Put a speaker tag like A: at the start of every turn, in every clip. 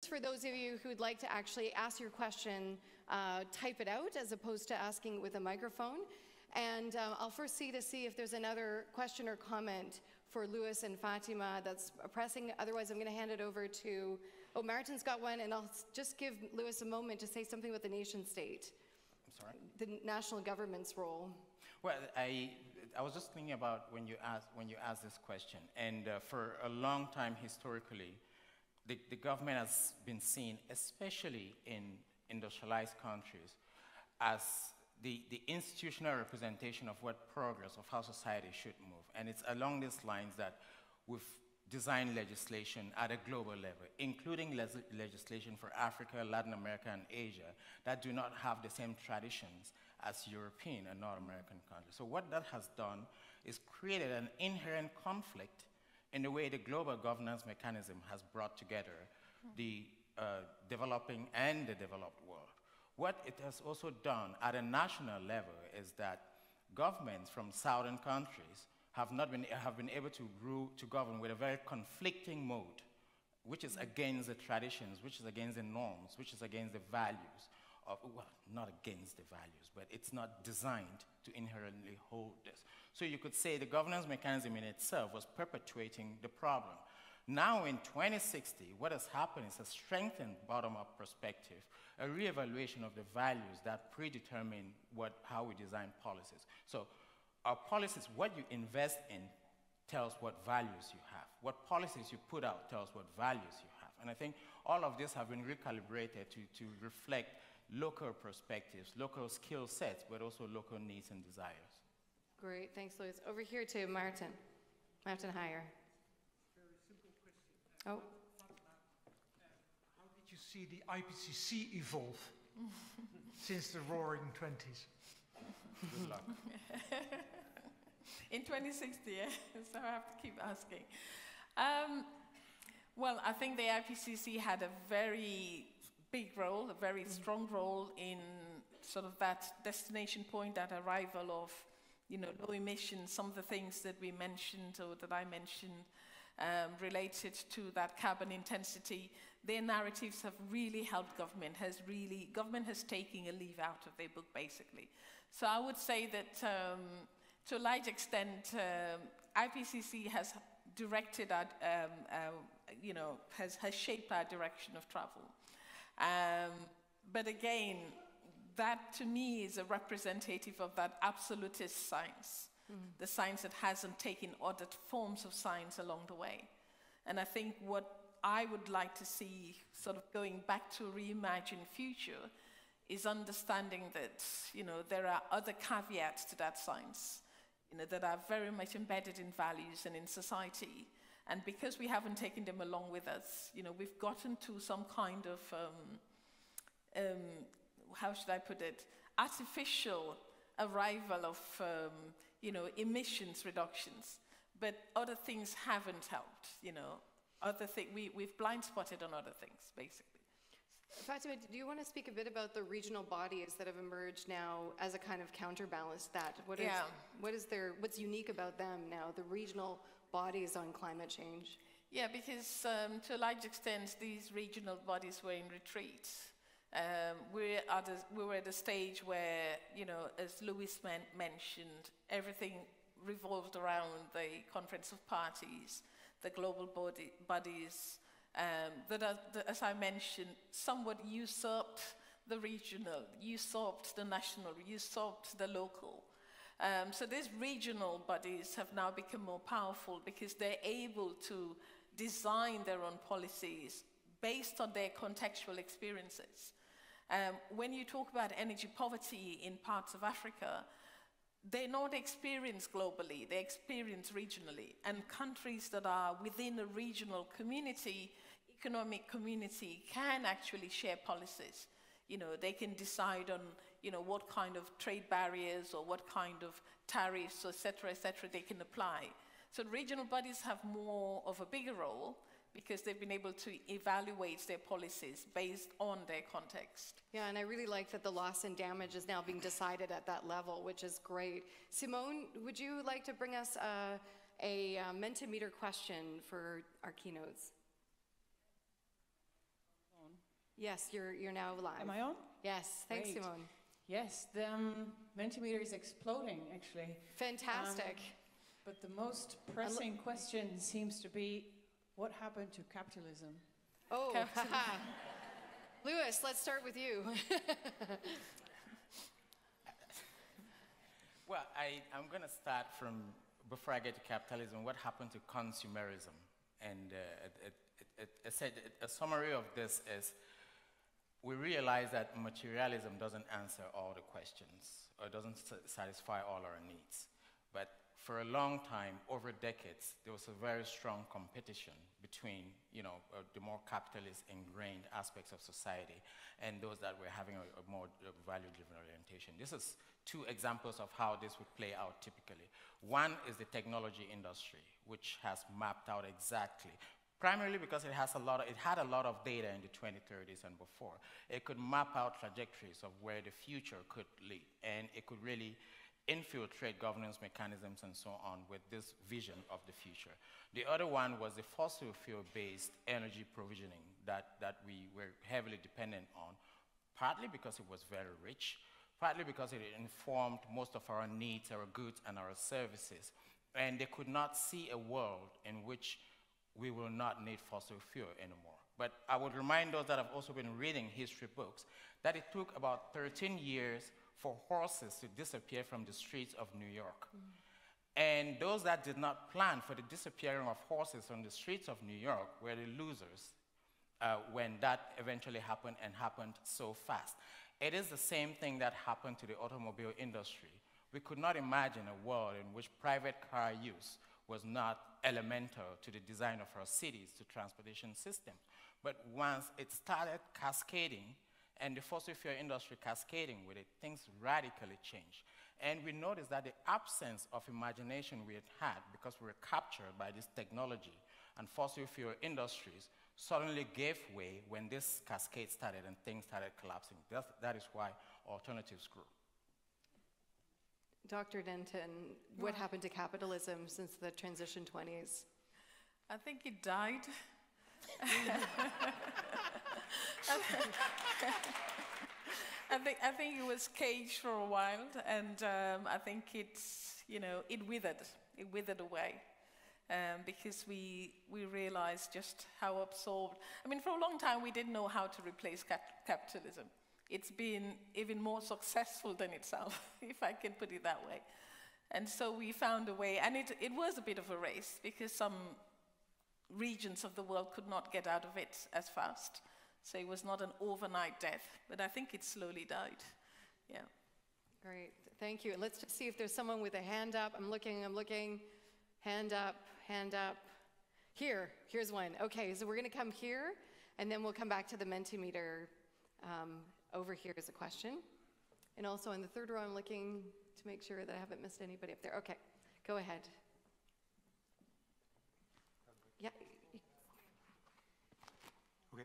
A: just for those of you who'd like to actually ask your question, type it out as opposed to asking with a microphone. And I'll first see if there's another question or comment for Louis and Fatima that's pressing. Otherwise, I'm going to hand it over to, oh, Martin's got one, and I'll just give Louis a moment to say something about the nation state.
B: I'm sorry?
A: The national government's role.
B: Well, I was just thinking about when you asked this question, and for a long time historically, the government has been seen, especially in industrialized countries, as the institutional representation of what progress, of how society should move. And it's along these lines that we've designed legislation at a global level, including legislation for Africa, Latin America, and Asia that do not have the same traditions as European and North American countries. So what that has done is created an inherent conflict in the way the global governance mechanism has brought together the developing and the developed world. What it has also done at a national level is that governments from southern countries have been able to govern with a very conflicting mode, which is against the traditions, which is against the norms, which is against the values of, well, not against the values, but it's not designed to inherently hold this. So you could say the governance mechanism in itself was perpetuating the problem. Now in 2060, what has happened is a strengthened bottom-up perspective, a reevaluation of the values that predetermine how we design policies. So our policies, what you invest in tells what values you have. What policies you put out tells what values you have. And I think all of this have been recalibrated to reflect local perspectives, local skill sets, but also local needs and desires.
A: Great, thanks, Louis. Over here to Martin. Martin Heyer.
C: Very simple question.
A: Oh.
C: How did you see the IPCC evolve since the roaring 20s?
B: Good luck.
D: In 2060, yeah? So I have to keep asking. Well, I think the IPCC had a very big role, a very strong role in sort of that destination point, that arrival of, low emissions. Some of the things that we mentioned, or that I mentioned, related to that carbon intensity. Their narratives have really helped government. Government has taken a leaf out of their book, basically. So I would say that to a large extent, IPCC has directed our, has shaped our direction of travel. But again, that to me is a representative of that absolutist science, the science that hasn't taken other forms of science along the way. And I think what I would like to see, sort of going back to reimagine future, is understanding that, there are other caveats to that science, that are very much embedded in values and in society. And because we haven't taken them along with us, we've gotten to some kind of, how should I put it, artificial arrival of, emissions reductions. But other things haven't helped, we've blind spotted on other things, basically.
A: Fatima, do you want to speak a bit about the regional bodies that have emerged now as a kind of counterbalance to that? What's unique about them now, the regional bodies on climate change?
D: Yeah, because to a large extent, these regional bodies were in retreat. We were at a stage where, as Louis mentioned, everything revolved around the Conference of Parties, the global bodies, that, as I mentioned, somewhat usurped the regional, usurped the national, usurped the local. So these regional bodies have now become more powerful because they're able to design their own policies based on their contextual experiences. When you talk about energy poverty in parts of Africa, they're not experienced globally, they're experienced regionally. And countries that are within a regional community, economic community, can actually share policies. They can decide on, what kind of trade barriers or what kind of tariffs, et cetera, they can apply. So regional bodies have more of a bigger role because they've been able to evaluate their policies based on their context.
A: Yeah, and I really like that the loss and damage is now being decided at that level, which is great. Simone, would you like to bring us a Mentimeter question for our keynotes? Yes, you're now live.
E: Am I on?
A: Yes, thanks,
E: Great.
A: Simone.
E: Yes, the Mentimeter is exploding, actually.
A: Fantastic.
E: But the most pressing question seems to be, what happened to capitalism?
A: Oh, haha. Lewis, let's start with you.
B: Well, I'm going to start from, before I get to capitalism, what happened to consumerism. And a summary of this is, we realize that materialism doesn't answer all the questions, or doesn't satisfy all our needs. But for a long time, over decades, there was a very strong competition between, the more capitalist ingrained aspects of society and those that were having a more value-driven orientation. This is two examples of how this would play out typically. One is the technology industry, which has mapped out exactly, primarily because it had a lot of data in the 2030s and before. It could map out trajectories of where the future could lead, and it could really infiltrate governance mechanisms and so on with this vision of the future. The other one was the fossil fuel-based energy provisioning that we were heavily dependent on, partly because it was very rich, partly because it informed most of our needs, our goods, and our services. And they could not see a world in which we will not need fossil fuel anymore. But I would remind those that have also been reading history books that it took about 13 years for horses to disappear from the streets of New York. And those that did not plan for the disappearing of horses from the streets of New York were the losers when that eventually happened, and happened so fast. It is the same thing that happened to the automobile industry. We could not imagine a world in which private car use was not elemental to the design of our cities, to transportation systems. But once it started cascading, and the fossil fuel industry cascading with it, things radically changed. And we noticed that the absence of imagination we had because we were captured by this technology and fossil fuel industries suddenly gave way when this cascade started and things started collapsing. That is why alternatives grew.
A: Dr. Denton, what happened to capitalism since the transition 20s?
D: I think it died. I think it was caged for a while, and I think it withered away, because we realized just how absorbed. I mean, for a long time we didn't know how to replace capitalism. It's been even more successful than itself, if I can put it that way. And so we found a way, and it was a bit of a race, because some regions of the world could not get out of it as fast. So it was not an overnight death, but I think it slowly died. Yeah.
A: Great, thank you. Let's just see if there's someone with a hand up. I'm looking. Hand up. Here's one. Okay, so we're gonna come here, and then we'll come back to the Mentimeter. Over here is a question. And also in the third row, I'm looking to make sure that I haven't missed anybody up there. Okay, go ahead. Yeah.
F: Okay.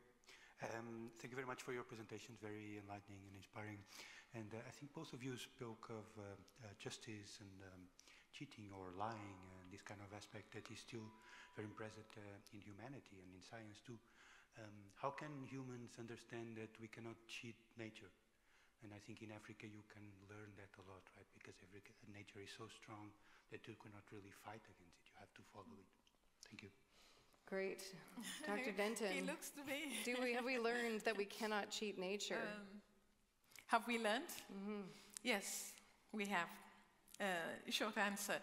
F: Thank you very much for your presentations, very enlightening and inspiring. And I think both of you spoke of justice and cheating or lying and this kind of aspect that is still very present in humanity and in science too. How can humans understand that we cannot cheat nature? And I think in Africa you can learn that a lot, right? Because nature is so strong that you cannot really fight against it. You have to follow it. Thank you.
A: Great. Dr. Denton.
D: He looks to me.
A: Have we learned that we cannot cheat nature?
D: Have we learned? Mm-hmm. Yes, we have. Short answer.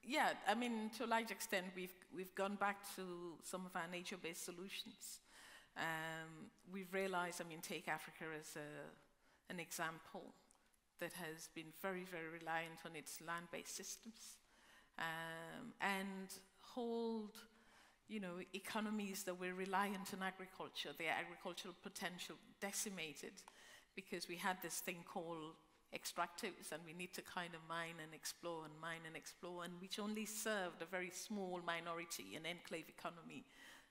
D: Yeah, I mean, to a large extent, we've gone back to some of our nature-based solutions. We've realized, I mean, take Africa as an example that has been very, very reliant on its land-based systems, and hold, economies that were reliant on agriculture, their agricultural potential decimated because we had this thing called extractives, and we need to kind of mine and explore, and which only served a very small minority, an enclave economy,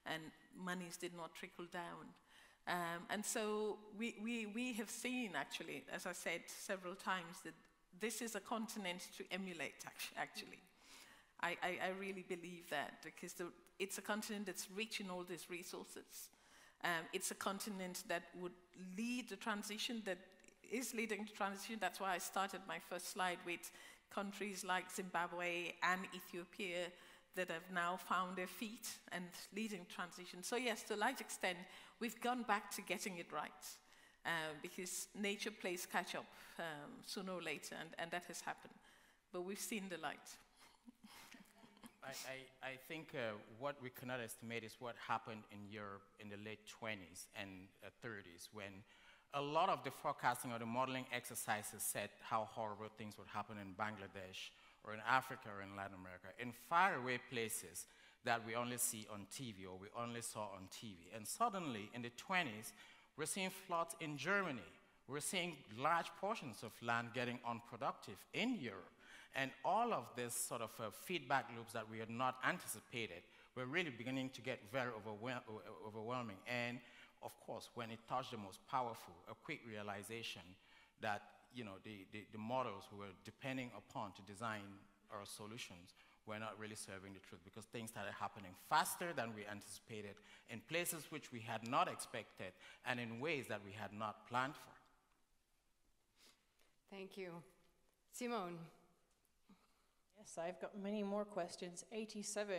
D: and monies did not trickle down. And so we have seen, actually, as I said several times, that this is a continent to emulate, actually. I really believe that, because it's a continent that's rich in all these resources. It's a continent that would lead the transition, that is leading the transition. That's why I started my first slide with countries like Zimbabwe and Ethiopia that have now found their feet and leading transition. So yes, to a large extent, we've gone back to getting it right, because nature plays catch up sooner or later, and that has happened. But we've seen the light.
B: I think what we cannot estimate is what happened in Europe in the late 20s and 30s, when a lot of the forecasting or the modeling exercises said how horrible things would happen in Bangladesh or in Africa or in Latin America, in faraway places that we only see on TV or we only saw on TV. And suddenly, in the 20s, we're seeing floods in Germany. We're seeing large portions of land getting unproductive in Europe. And all of this sort of feedback loops that we had not anticipated were really beginning to get very overwhelming. And of course, when it touched the most powerful, a quick realization that the models we were depending upon to design our solutions were not really serving the truth, because things started happening faster than we anticipated in places which we had not expected and in ways that we had not planned for.
A: Thank you. Simone.
E: Yes, I've got many more questions, 87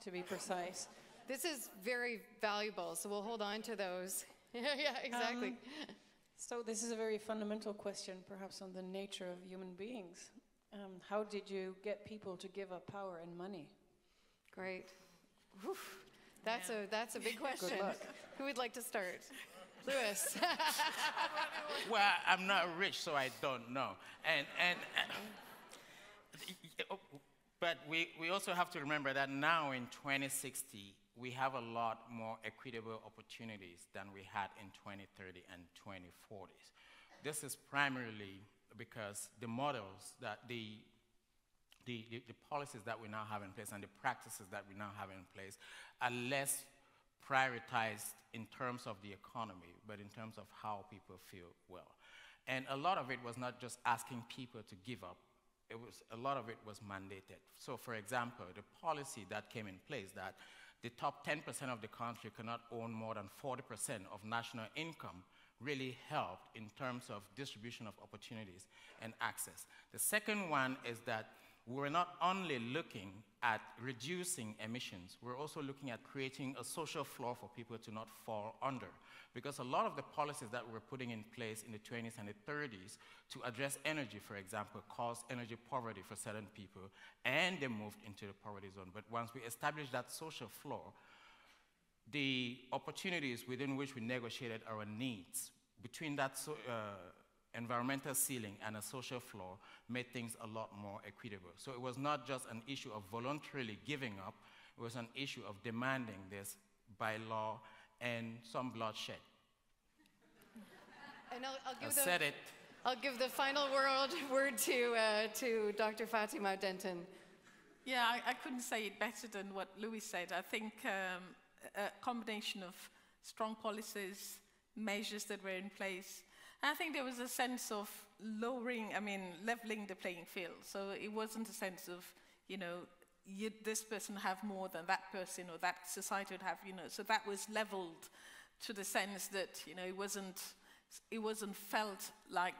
E: to be precise.
A: This is very valuable, so we'll hold on to those. Yeah, exactly.
E: So this is a very fundamental question, perhaps on the nature of human beings. How did you get people to give up power and money?
A: Great. Oof. That's a big question.
E: Good luck.
A: Who would like to start? Lewis.
B: Well, I'm not rich, so I don't know. But we also have to remember that now in 2060, we have a lot more equitable opportunities than we had in 2030 and 2040s. This is primarily because the models that the policies that we now have in place and the practices that we now have in place are less prioritized in terms of the economy, but in terms of how people feel well. And a lot of it was not just asking people to give up. A lot of it was mandated. So for example, the policy that came in place that the top 10% of the country cannot own more than 40% of national income really helped in terms of distribution of opportunities and access. The second one is that we're not only looking at reducing emissions, we're also looking at creating a social floor for people to not fall under. Because a lot of the policies that we're putting in place in the 20s and the 30s to address energy, for example, caused energy poverty for certain people, and they moved into the poverty zone. But once we established that social floor, the opportunities within which we negotiated our needs between that environmental ceiling and a social floor made things a lot more equitable. So it was not just an issue of voluntarily giving up, it was an issue of demanding this by law and some bloodshed.
A: And I'll give the final word to Dr. Fatima Denton.
D: Yeah, I couldn't say it better than what Louis said. I think a combination of strong policies, measures that were in place. And I think there was a sense of leveling the playing field. So it wasn't a sense of, this person have more than that person, or that society would have, so that was leveled to the sense that, it wasn't felt like,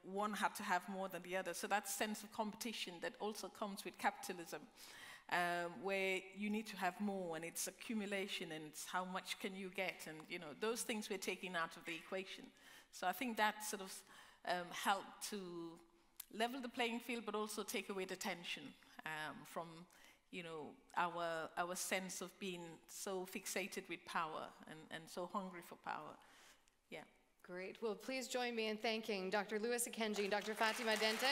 D: one had to have more than the other. So that sense of competition that also comes with capitalism, where you need to have more, and it's accumulation, and it's how much can you get, and those things were taken out of the equation. So I think that sort of helped to level the playing field, but also take away the tension from our sense of being so fixated with power and so hungry for power. Yeah.
A: Great. Well, please join me in thanking Dr. Louis Akenji and Dr. Fatima Denton.